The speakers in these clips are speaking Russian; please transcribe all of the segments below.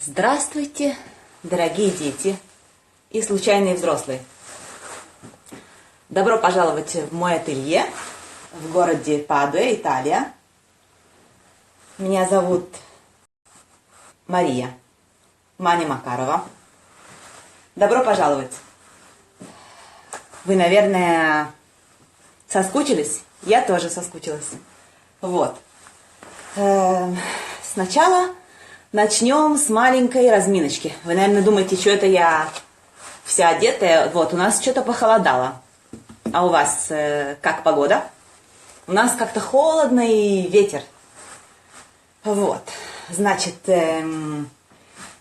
Здравствуйте, дорогие дети и случайные взрослые. Добро пожаловать в мой ателье в городе Падуя, Италия. Меня зовут Мария, Маня Макарова. Добро пожаловать. Вы, наверное, соскучились? Я тоже соскучилась. Вот. Сначала начнем с маленькой разминочки. Вы, наверное, думаете, что это я вся одетая. Вот, у нас что-то похолодало. А у вас как погода? У нас как-то холодно и ветер. Вот. Значит,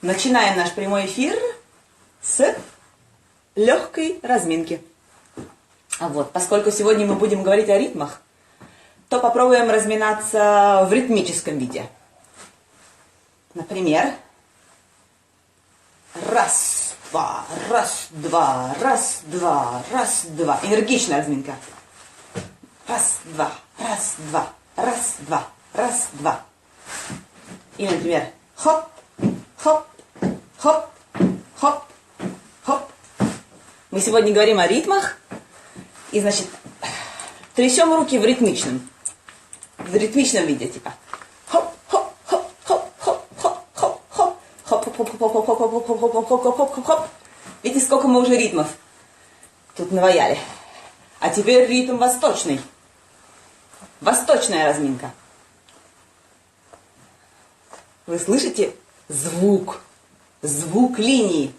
начинаем наш прямой эфир с легкой разминки. Вот, поскольку сегодня мы будем говорить о ритмах, то попробуем разминаться в ритмическом виде. Например, раз, два, раз, два, раз, два, раз, два. Энергичная разминка. Раз, два, раз, два, раз, два, раз, два. И, например, хоп, хоп, хоп, хоп, хоп. Мы сегодня говорим о ритмах. И, значит, трясем руки в ритмичном виде, типа. Хоп, хоп, хоп, хоп, хоп, хоп, хоп, хоп, хоп, хоп, хоп, хоп, хоп, хоп, хоп, хоп, хоп, хоп, хоп, хоп. Видите, сколько мы уже ритмов тут наваяли. А теперь ритм восточный. Восточная разминка. Вы слышите звук? Звук линии.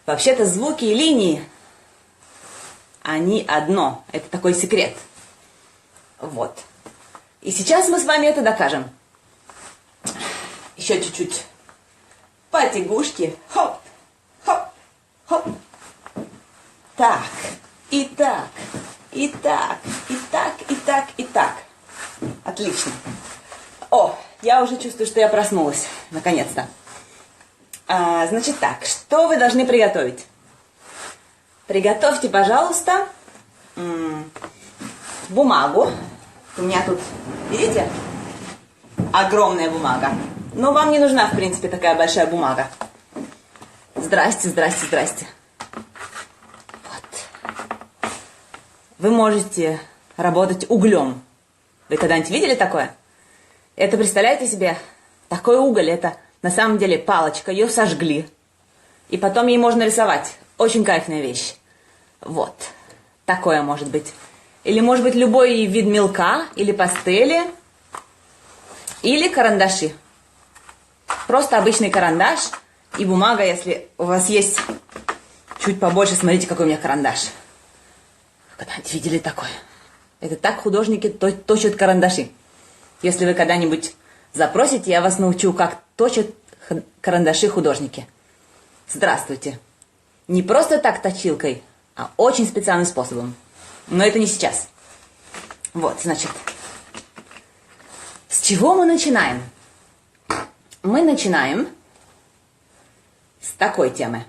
Вообще-то звуки и линии, они одно. Это такой секрет. Вот. И сейчас мы с вами это докажем. Еще чуть-чуть. Потягушки. Хоп, хоп, хоп. Так. И так. И так. И так. И так. И так. Отлично. О, я уже чувствую, что я проснулась. Наконец-то. Значит так. Что вы должны приготовить? Приготовьте, пожалуйста, бумагу. У меня тут, видите, огромная бумага. Но вам не нужна, в принципе, такая большая бумага. Здрасте, здрасте, здрасте. Вот. Вы можете работать углем. Вы когда-нибудь видели такое? Это, представляете себе, такой уголь, это на самом деле палочка, ее сожгли. И потом ей можно рисовать. Очень кайфная вещь. Вот. Такое может быть. Или может быть любой вид мелка, или пастели, или карандаши. Просто обычный карандаш и бумага, если у вас есть чуть побольше. Смотрите, какой у меня карандаш. Когда-нибудь видели такое? Это так художники точат карандаши. Если вы когда-нибудь запросите, я вас научу, как точат карандаши художники. Здравствуйте. Не просто так точилкой, а очень специальным способом. Но это не сейчас. Вот, значит, с чего мы начинаем? Мы начинаем с такой темы.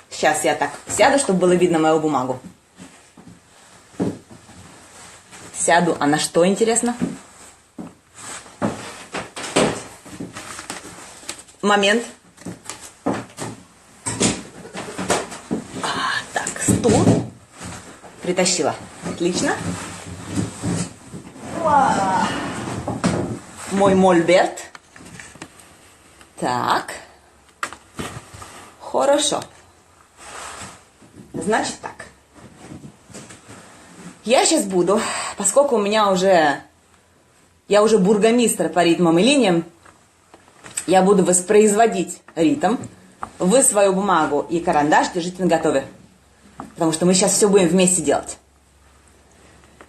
Сейчас я так сяду, чтобы было видно мою бумагу. Сяду, а на что, интересно? Момент. Так, стул. Притащила. Отлично. Мой мольберт. Так. Хорошо. Значит так. Я сейчас буду, поскольку у меня я уже бургомистр по ритмам и линиям, я буду воспроизводить ритм. Вы свою бумагу и карандаш держите наготове. Потому что мы сейчас все будем вместе делать.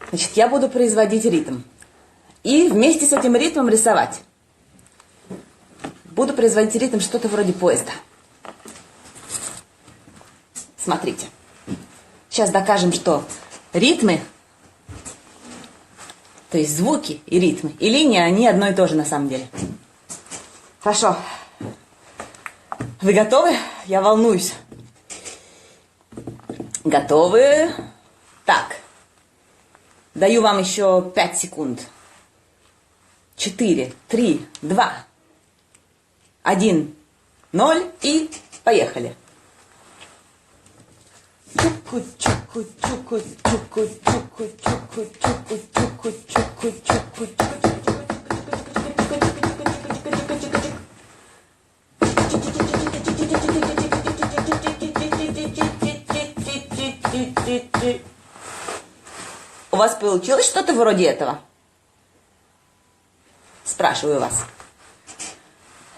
Значит, я буду производить ритм. И вместе с этим ритмом рисовать. Буду производить ритм что-то вроде поезда. Смотрите. Сейчас докажем, что ритмы, то есть звуки и ритмы, и линии, они одно и то же на самом деле. Хорошо. Вы готовы? Я волнуюсь. Готовы? Так. Даю вам еще 5 секунд. 4, 3, 2, 1, 0 и поехали. У вас получилось что-то вроде этого? Спрашиваю вас.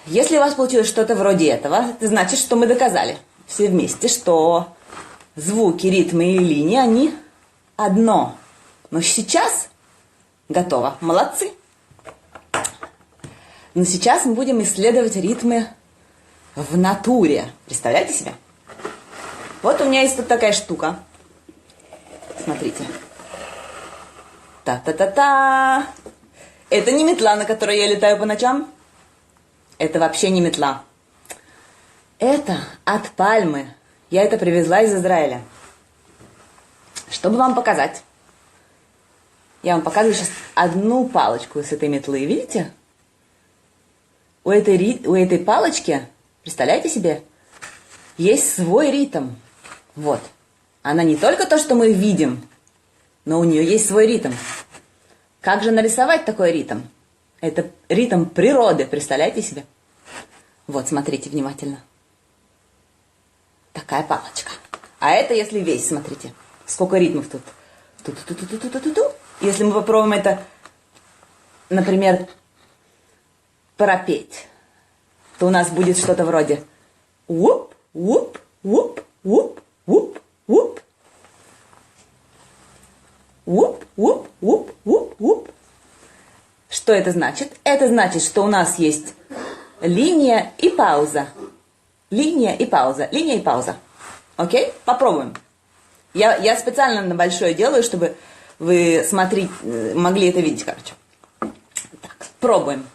Если у вас получилось что-то вроде этого, это значит, что мы доказали все вместе, что звуки, ритмы и линии, они одно. Но сейчас готово. Молодцы. Но сейчас мы будем исследовать ритмы в натуре. Представляете себе? Вот у меня есть тут такая штука. Смотрите. Та-та-та-та. Это не метла, на которой я летаю по ночам. Это вообще не метла. Это от пальмы. Я это привезла из Израиля. Чтобы вам показать. Я вам показываю сейчас одну палочку с этой метлы. Видите? У этой палочки, представляете себе, есть свой ритм. Вот. Она не только то, что мы видим, но у нее есть свой ритм. Как же нарисовать такой ритм? Это ритм природы, представляете себе? Вот, смотрите внимательно. Такая палочка. А это если весь, смотрите. Сколько ритмов тут. Ту-ту-ту-ту-ту-ту-ту. Если мы попробуем это, например, пропеть, то у нас будет что-то вроде уп, уп, уп, уп, уп, уп. Уп, уп, уп, уп, уп. Что это значит? Это значит, что у нас есть линия и пауза. Линия и пауза. Линия и пауза. Окей? Попробуем. Я специально на большое делаю, чтобы вы могли это видеть, короче. Так, пробуем.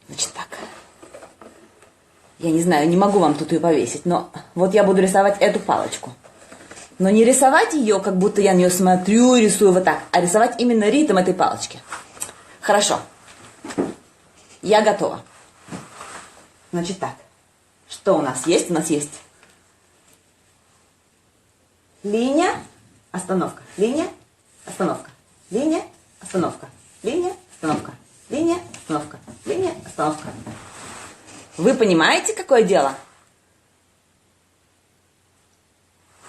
Значит так. Я не знаю, не могу вам тут ее повесить, но вот я буду рисовать эту палочку. Но не рисовать ее, как будто я на нее смотрю и рисую вот так, а рисовать именно ритм этой палочки. Хорошо. Я готова. Значит так. Что у нас есть? У нас есть линия, остановка. Линия, остановка. Линия, остановка. Линия, остановка. Линия, остановка. Линия, остановка. Вы понимаете, какое дело?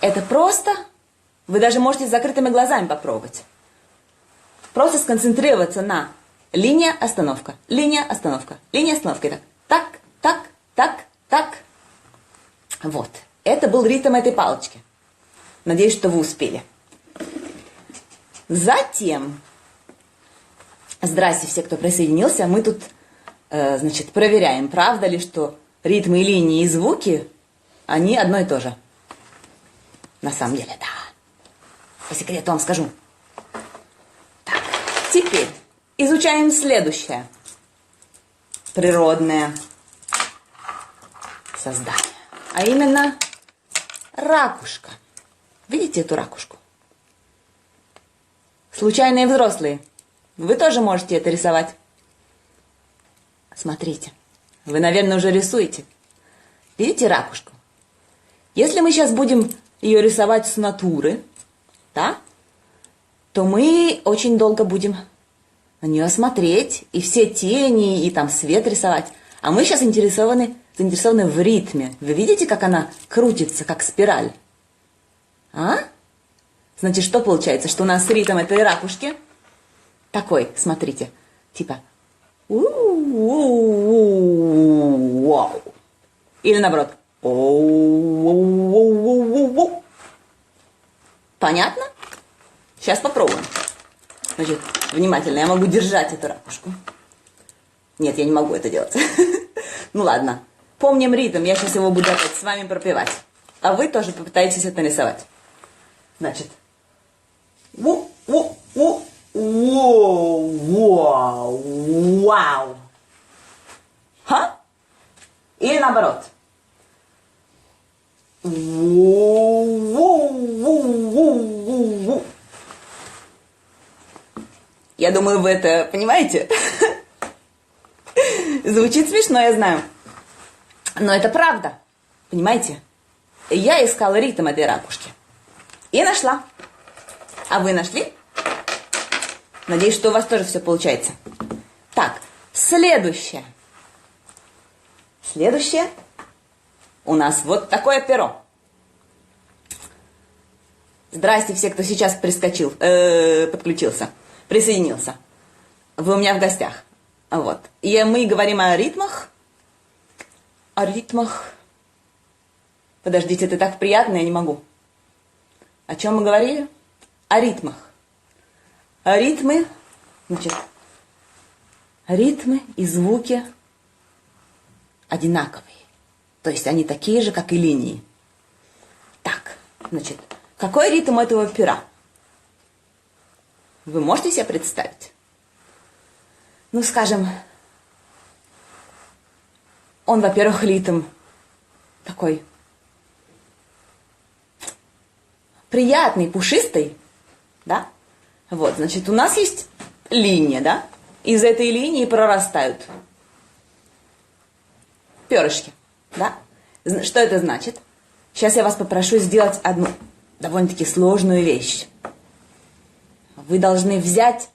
Это просто, вы даже можете с закрытыми глазами попробовать. Просто сконцентрироваться на линия, остановка, линия, остановка, линия, остановка. И так, так, так, так. Вот. Это был ритм этой палочки. Надеюсь, что вы успели. Затем, здрасте все, кто присоединился, мы тут, значит, проверяем, правда ли, что ритмы, линии и звуки, они одно и то же. На самом деле, да. По секрету вам скажу. Так, теперь изучаем следующее. Природное создание. А именно ракушка. Видите эту ракушку? Случайные взрослые. Вы тоже можете это рисовать. Смотрите. Вы, наверное, уже рисуете. Видите ракушку? Если мы сейчас будем ее рисовать с натуры, да, то мы очень долго будем на нее смотреть, и все тени, и там свет рисовать. А мы сейчас заинтересованы в ритме. Вы видите, как она крутится, как спираль? А? Значит, что получается? Что у нас ритм этой ракушки такой, смотрите, типа вау. Или наоборот. Понятно? Сейчас попробуем. Значит, внимательно, я могу держать эту ракушку. Нет, я не могу это делать. Ну ладно. Помним ритм, я сейчас его буду опять с вами пропевать. А вы тоже попытаетесь это нарисовать. Значит. Вау. Ха? Или наоборот. Я думаю, вы это понимаете? Звучит смешно, я знаю. Но это правда, понимаете? Я искала ритм этой ракушки. И нашла. А вы нашли? Надеюсь, что у вас тоже все получается. Так, следующее. Следующее. У нас вот такое перо. Здрасте все, кто сейчас подключился, присоединился. Вы у меня в гостях. Вот. И мы говорим о ритмах. О ритмах. Подождите, это так приятно, я не могу. О чем мы говорили? О ритмах. А ритмы, значит, ритмы и звуки одинаковые. То есть они такие же, как и линии. Так, значит, какой ритм этого пера? Вы можете себе представить? Ну, скажем, он, во-первых, ритм такой приятный, пушистый, да? Вот, значит, у нас есть линия, да? Из этой линии прорастают перышки, да? Что это значит? Сейчас я вас попрошу сделать одну довольно-таки сложную вещь. Вы должны сделать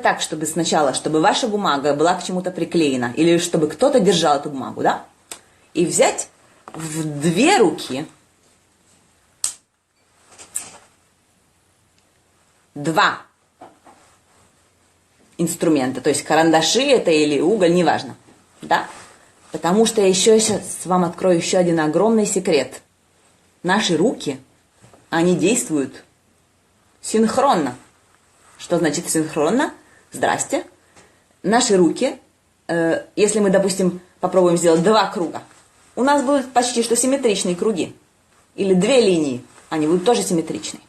так, чтобы сначала, чтобы ваша бумага была к чему-то приклеена, или чтобы кто-то держал эту бумагу, да? И взять в 2 руки 2 инструмента, то есть карандаши это или уголь, неважно, да? Потому что я сейчас вам открою еще один огромный секрет. Наши руки, они действуют синхронно. Что значит синхронно? Здрасте. Наши руки, если мы, допустим, попробуем сделать 2 круга, у нас будут почти что симметричные круги. Или 2 линии, они будут тоже симметричные.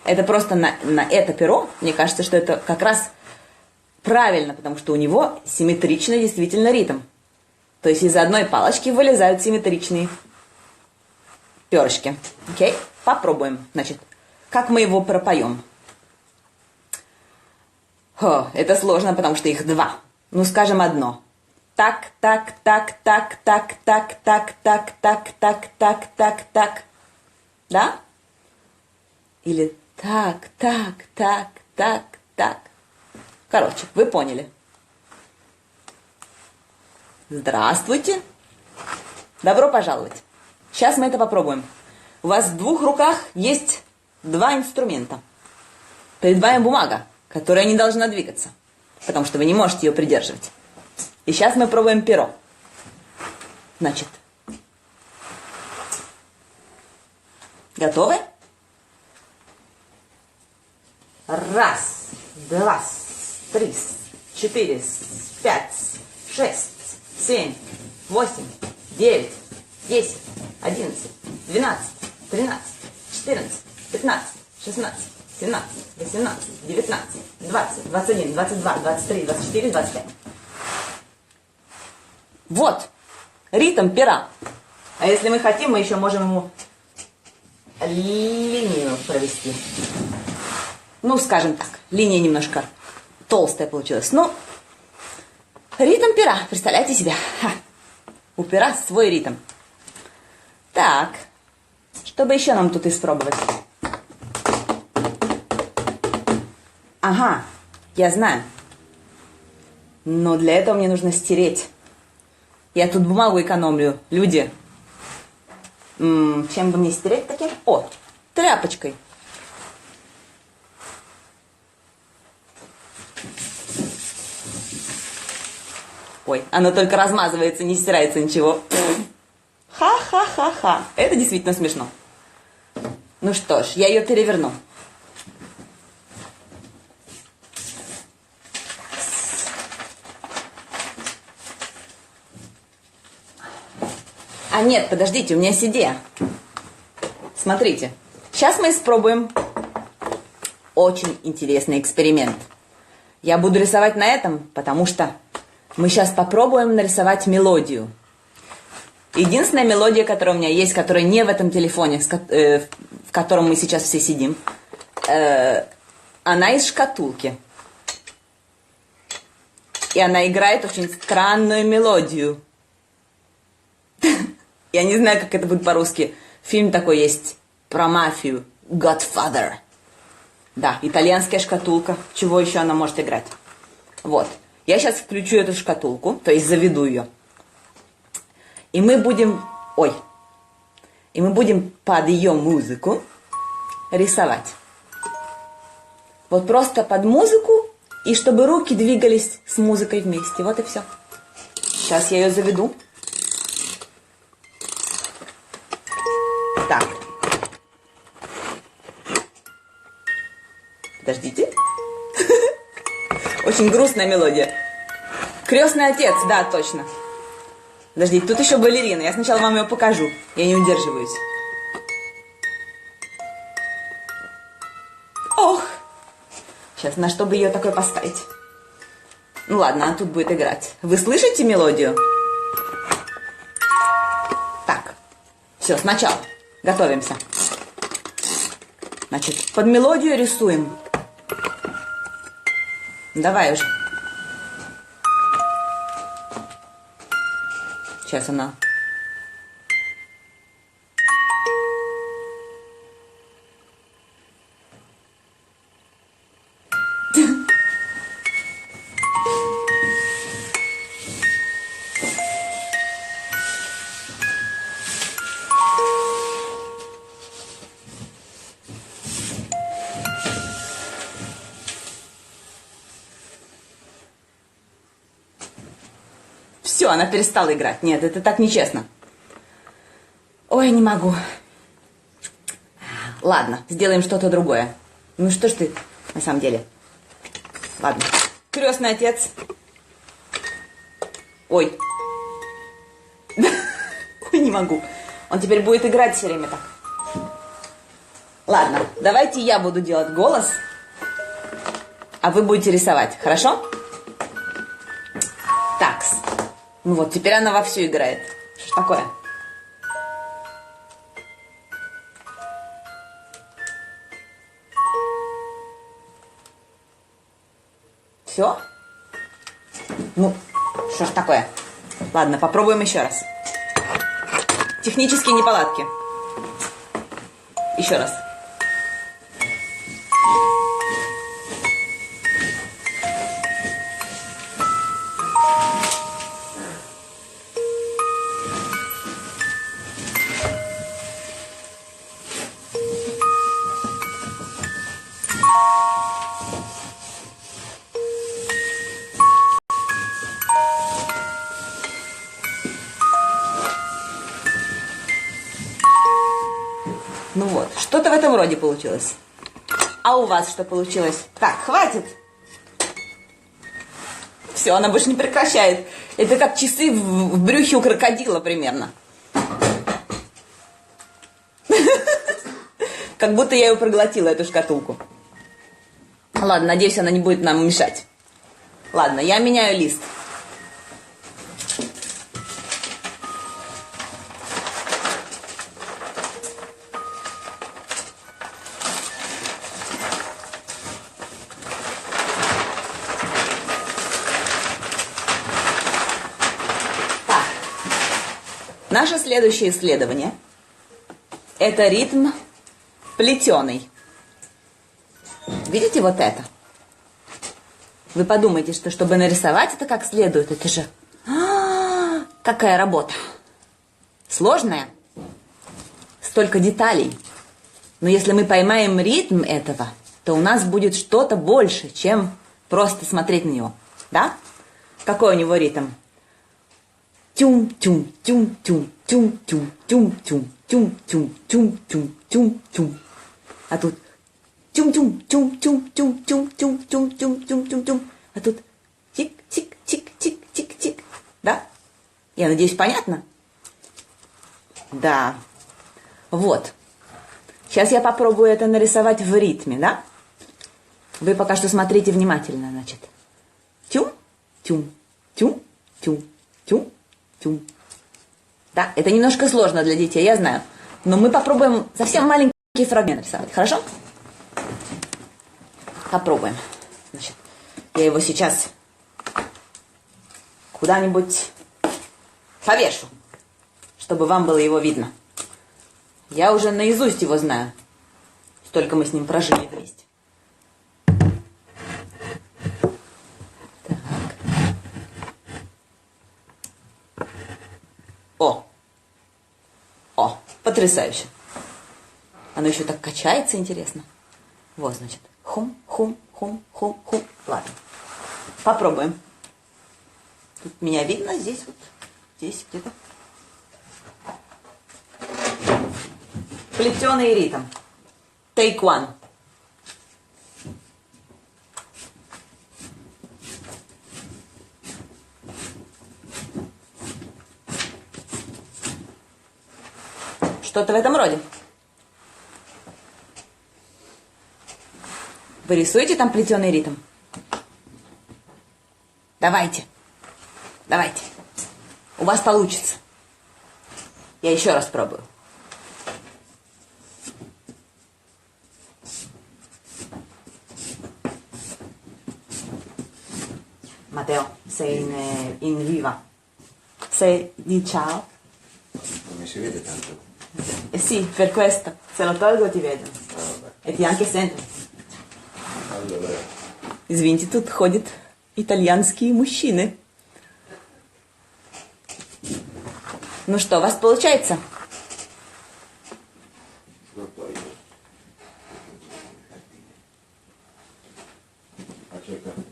Это просто на это перо, мне кажется, что это как раз правильно, потому что у него симметричный действительно ритм. То есть из одной палочки вылезают симметричные перышки. Окей? Попробуем. Значит, как мы его пропоем? Это сложно, потому что их 2. Ну, скажем, одно. Так, так, так, так, так, так, так, так, так, так, так, так, так. Да? Или так, так, так, так, так. Короче, вы поняли. Здравствуйте. Добро пожаловать. Сейчас мы это попробуем. У вас в 2 руках есть 2 инструмента. Перед вами бумага, которая не должна двигаться, потому что вы не можете ее придерживать. И сейчас мы пробуем перо. Значит, готовы? 1, 2, 3, 4, 5, 6, 7, 8, 9, 10, 11, 12, 13, 14, 15, 16, 17, 18, 19, 20, 21, 22, 23, 24, 25. Вот ритм пера. А если мы хотим, мы еще можем ему линию провести. Ну, скажем так, линия немножко толстая получилась. Но ритм пера, представляете себе? У пера свой ритм. Так, что бы еще нам тут испробовать? Ага, я знаю. Но для этого мне нужно стереть. Я тут бумагу экономлю. Люди, чем бы мне стереть таким? О, тряпочкой. Ой, оно только размазывается, не стирается ничего. Ха-ха-ха-ха. Это действительно смешно. Ну что ж, я ее переверну. А нет, подождите, у меня есть идея. Смотрите, сейчас мы испробуем очень интересный эксперимент. Я буду рисовать на этом, потому что мы сейчас попробуем нарисовать мелодию. Единственная мелодия, которая у меня есть, которая не в этом телефоне, в котором мы сейчас все сидим, она из шкатулки. И она играет очень странную мелодию. Я не знаю, как это будет по-русски. Фильм такой есть про мафию. Godfather. Да, итальянская шкатулка. Чего еще она может играть? Вот. Я сейчас включу эту шкатулку, то есть заведу ее. И мы будем... Ой. И мы будем под ее музыку рисовать. Вот просто под музыку, и чтобы руки двигались с музыкой вместе. Вот и все. Сейчас я ее заведу. Так. Подождите. Очень грустная мелодия. Крестный отец, да, точно. Подождите, тут еще балерина. Я сначала вам ее покажу. Я не удерживаюсь. Ох! Сейчас, на что бы ее такой поставить? Ну ладно, она тут будет играть. Вы слышите мелодию? Так. Все, сначала. Готовимся. Значит, под мелодию рисуем. Давай уже. Сейчас она... Все, она перестала играть. Нет, это так нечестно. Ой, не могу. Ладно, сделаем что-то другое. Ну что ж ты, на самом деле. Ладно. Крестный отец. Ой. Ой, не могу. Он теперь будет играть все время так. Ладно, давайте я буду делать голос, а вы будете рисовать. Хорошо? Такс. Ну вот, теперь она вовсю играет. Что ж такое? Все? Ну, что ж такое? Ладно, попробуем еще раз. Технические неполадки. Еще раз. Ну вот, что-то в этом роде получилось. А у вас что получилось? Так, хватит. Все, она больше не прекращает. Это как часы в брюхе у крокодила примерно. Как будто я ее проглотила, эту шкатулку. Ладно, надеюсь, она не будет нам мешать. Ладно, я меняю лист. Наше следующее исследование – это ритм плетеный. Видите вот это? Вы подумайте, что чтобы нарисовать это как следует, это же... какая работа! Сложная, столько деталей. Но если мы поймаем ритм этого, то у нас будет что-то больше, чем просто смотреть на него. Да? Какой у него ритм? Тюм-тюм-тюм-тюм-тюм-тюм-тюм-тюм-тюм-тюм-тюм-тюм. А тут тюм-тюм-тюм-тюм-тюм-тюм-тюм-тюм-тюм. А тут тик-тик-тик-тик-тик-тик. Да? Я надеюсь, понятно? Да. Вот. Сейчас я попробую это нарисовать в ритме, да? Вы пока что смотрите внимательно, значит. Тюм-тюм-тюм-тюм-тюм. Тюм. Да, это немножко сложно для детей, я знаю. Но мы попробуем совсем маленький фрагмент рисовать. Хорошо? Попробуем. Значит, я его сейчас куда-нибудь повешу. чтобы вам было его видно. Я уже наизусть его знаю. Столько мы с ним прожили вместе. Так. О, потрясающе. Оно еще так качается, интересно. Вот, значит, хум, хум, хум, хум, хум. Ладно, попробуем. Тут меня видно, здесь вот, здесь где-то. Плетеный ритм. Take one. Что-то в этом роде. Вы рисуете там плетеный ритм? Давайте. Давайте. У вас получится. Я еще раз пробую. Matteo, sei in viva. Sei di ciao? Non mi si vede tanto. Sì, per questo. Se lo tolgo ti vedo. E ti anche sento. Allora, Извините, тут ходят итальянские мужчины. Ну что, у вас получается? lo tolgo. Aspetta.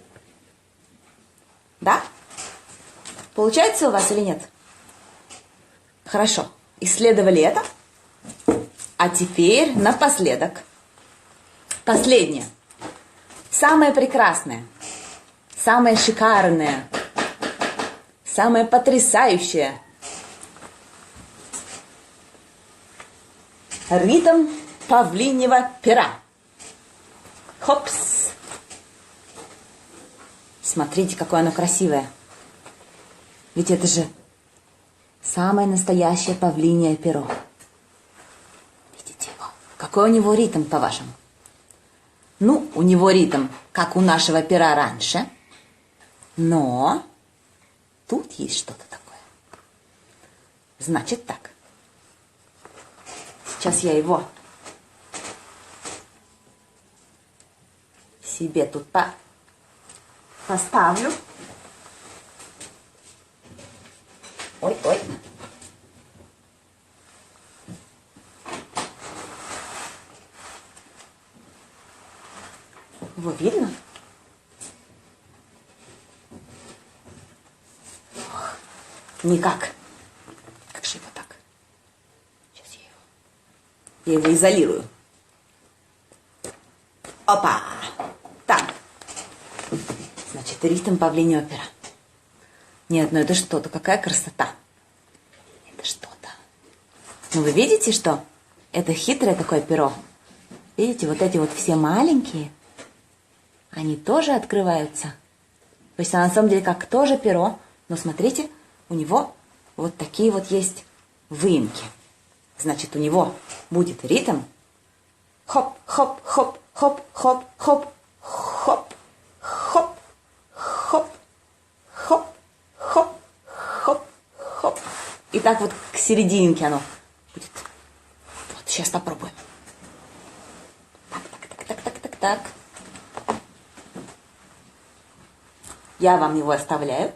Да? Получается у вас или нет? Хорошо. Исследовали это. А теперь напоследок. Последнее. Самое прекрасное. Самое шикарное. Самое потрясающее. Ритм павлиньего пера. Хопс. Смотрите, какое оно красивое. Ведь это же самое настоящее павлинье перо. Видите его? Какой у него ритм, по-вашему? Ну, у него ритм, как у нашего пера раньше. Но тут есть что-то такое. Значит так. Сейчас я его себе тут поставлю. Ой, ой. Его видно? Ох, никак. Как же его так? Сейчас я его изолирую. Опа! Так. Значит, ритм павлиньего пера. Нет, ну это что-то, какая красота. Это что-то. Ну вы видите, что? Это хитрое такое перо. Видите, вот эти вот все маленькие, они тоже открываются. То есть она на самом деле как тоже перо, но смотрите, у него вот такие вот есть выемки. Значит, у него будет ритм. Хоп, хоп, хоп, хоп, хоп, хоп, хоп, хоп, хоп, хоп, хоп, хоп, хоп. И так вот к серединке оно будет. Вот, сейчас попробуем. Так. Я вам его оставляю.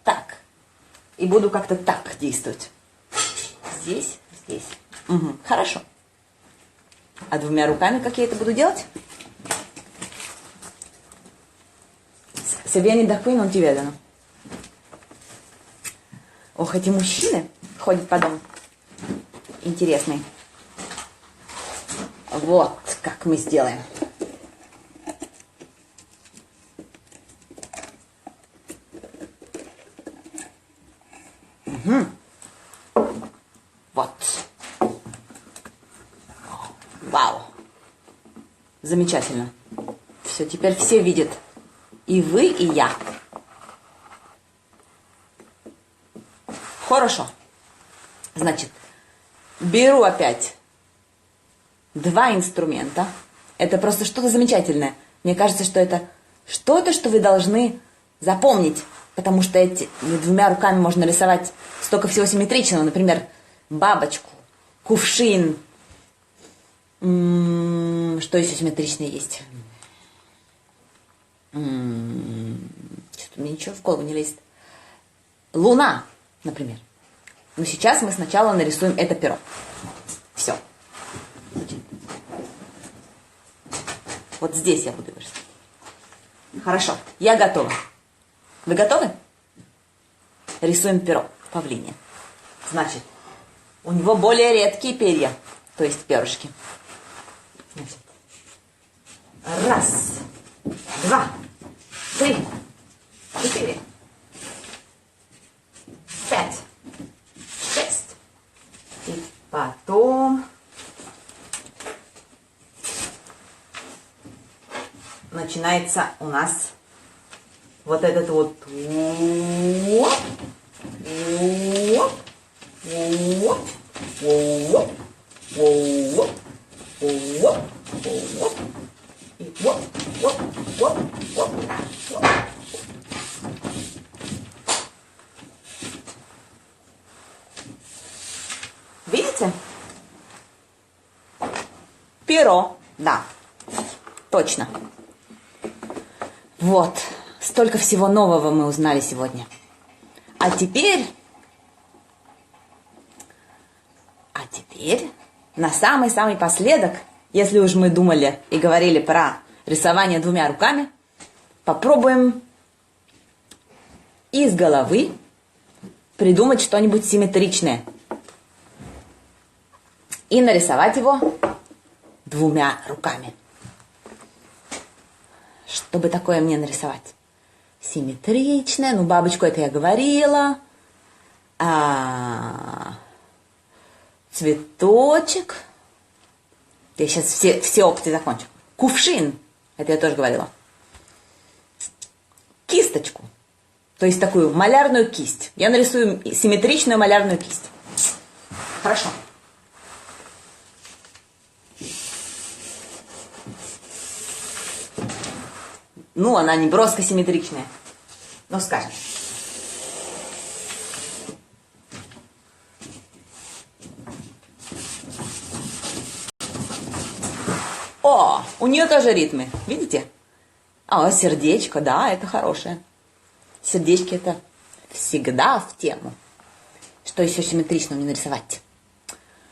Так. И буду как-то так действовать. Здесь, здесь. Угу. Хорошо. А двумя руками как я это буду делать? Se vieni da qui non ti vedono. Ох, эти мужчины ходят по дому. Интересные. Вот как мы сделаем. Угу. Вот. Вау. Замечательно. Все, теперь все видят. И вы, и я. Хорошо. Значит, беру опять два инструмента. Это просто что-то замечательное. Мне кажется, что это что-то, что вы должны запомнить Потому что эти двумя руками можно рисовать столько всего симметричного. Например, бабочку, кувшин. Что еще симметричное есть? Что-то мне ничего в голову не лезет. Луна, например. Но сейчас мы сначала нарисуем это перо. Все. Вот здесь я буду рисовать. Хорошо, я готова. Вы готовы? Рисуем перо павлине. Значит, у него более редкие перья, то есть перышки. Значит, 1, 2, 3, 4, 5, 6. И потом начинается у нас вот этот вот оп, оп, оп, оп, оп, оп, оп, и оп, оп, оп, оп, оп. Видите? Перо, да, точно. Вот, столько всего нового мы узнали сегодня. А теперь на самый-самый последок, если уж мы думали и говорили про рисование двумя руками, попробуем из головы придумать что-нибудь симметричное и нарисовать его двумя руками. Что бы такое мне нарисовать? Симметричное, ну бабочку это я говорила. Цветочек. Я сейчас все опции закончу. Кувшин, это я тоже говорила. Кисточку, то есть такую малярную кисть. Я нарисую симметричную малярную кисть. Хорошо. Ну, она не броско симметричная. Ну, скажем. О, у нее тоже ритмы. Видите? О, сердечко, да, это хорошее. Сердечки это всегда в тему. Что еще симметрично мне нарисовать?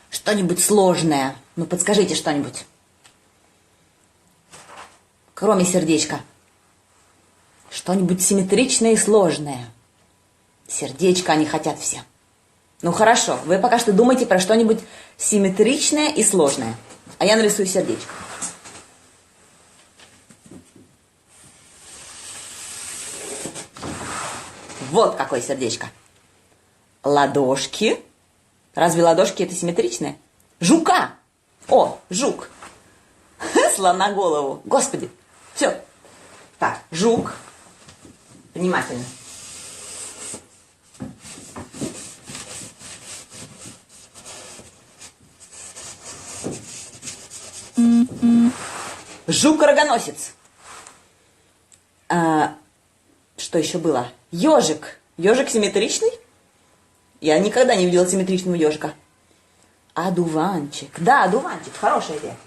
Что-нибудь сложное. Ну, подскажите что-нибудь. Кроме сердечка. Что-нибудь симметричное и сложное. Сердечко они хотят все. Ну хорошо, вы пока что думайте про что-нибудь симметричное и сложное. А я нарисую сердечко. Вот какое сердечко. Ладошки. Разве ладошки это симметричное? Жука. О, жук. Слона голову. Господи. Все. Так, жук. Внимательно. Жук-рогоносец. Что еще было? Ежик. Ежик симметричный? Я никогда не видела симметричного ежика. Одуванчик. Да, одуванчик. Хорошая идея.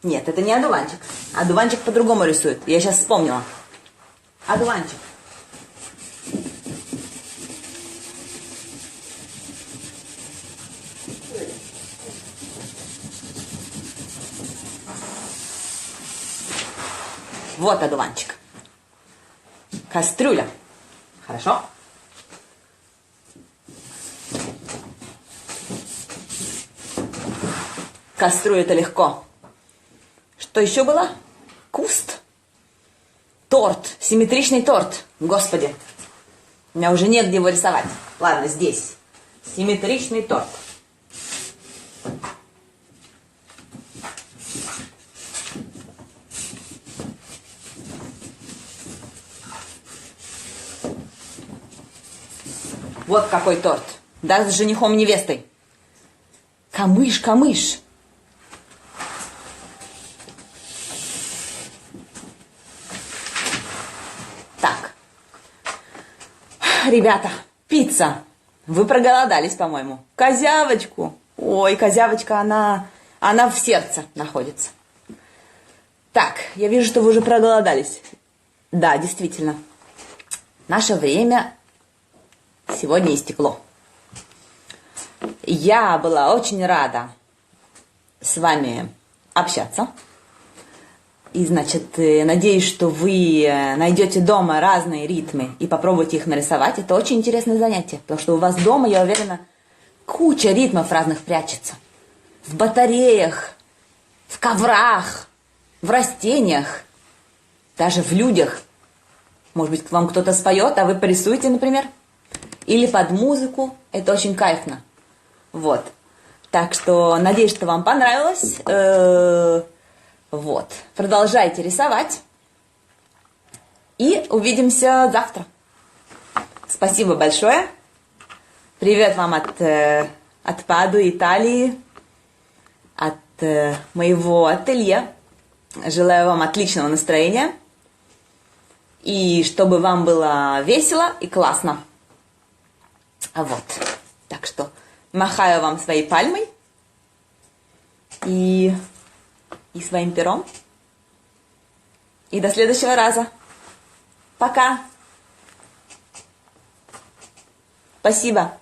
Нет, это не одуванчик. Одуванчик по-другому рисует. Я сейчас вспомнила. Одуванчик. Вот одуванчик. Кастрюля. Хорошо? Кастрюля это легко. Что еще было? Куст. Торт. Симметричный торт. Господи. У меня уже негде его рисовать. Ладно, здесь. Симметричный торт. Вот какой торт. Да, с женихом и невестой. Камыш, камыш. Так. Ребята, пицца. Вы проголодались, по-моему. Козявочку. Ой, козявочка, она в сердце находится. Так, я вижу, что вы уже проголодались. Да, действительно. Наше время сегодня истекло. Я была очень рада с вами общаться. И, значит, надеюсь, что вы найдете дома разные ритмы и попробуйте их нарисовать. Это очень интересное занятие, потому что у вас дома, я уверена, куча ритмов разных прячется. В батареях, в коврах, в растениях, даже в людях. Может быть, вам кто-то споет, а вы порисуете, например. Или под музыку. Это очень кайфно. Вот. Так что надеюсь, что вам понравилось. Вот. Продолжайте рисовать. И увидимся завтра. Спасибо большое. Привет вам от Падуи, Италии, от моего ателье. Желаю вам отличного настроения. И чтобы вам было весело и классно. Вот. Так что махаю вам своей пальмой и своим пером. И до следующего раза. Пока. Спасибо.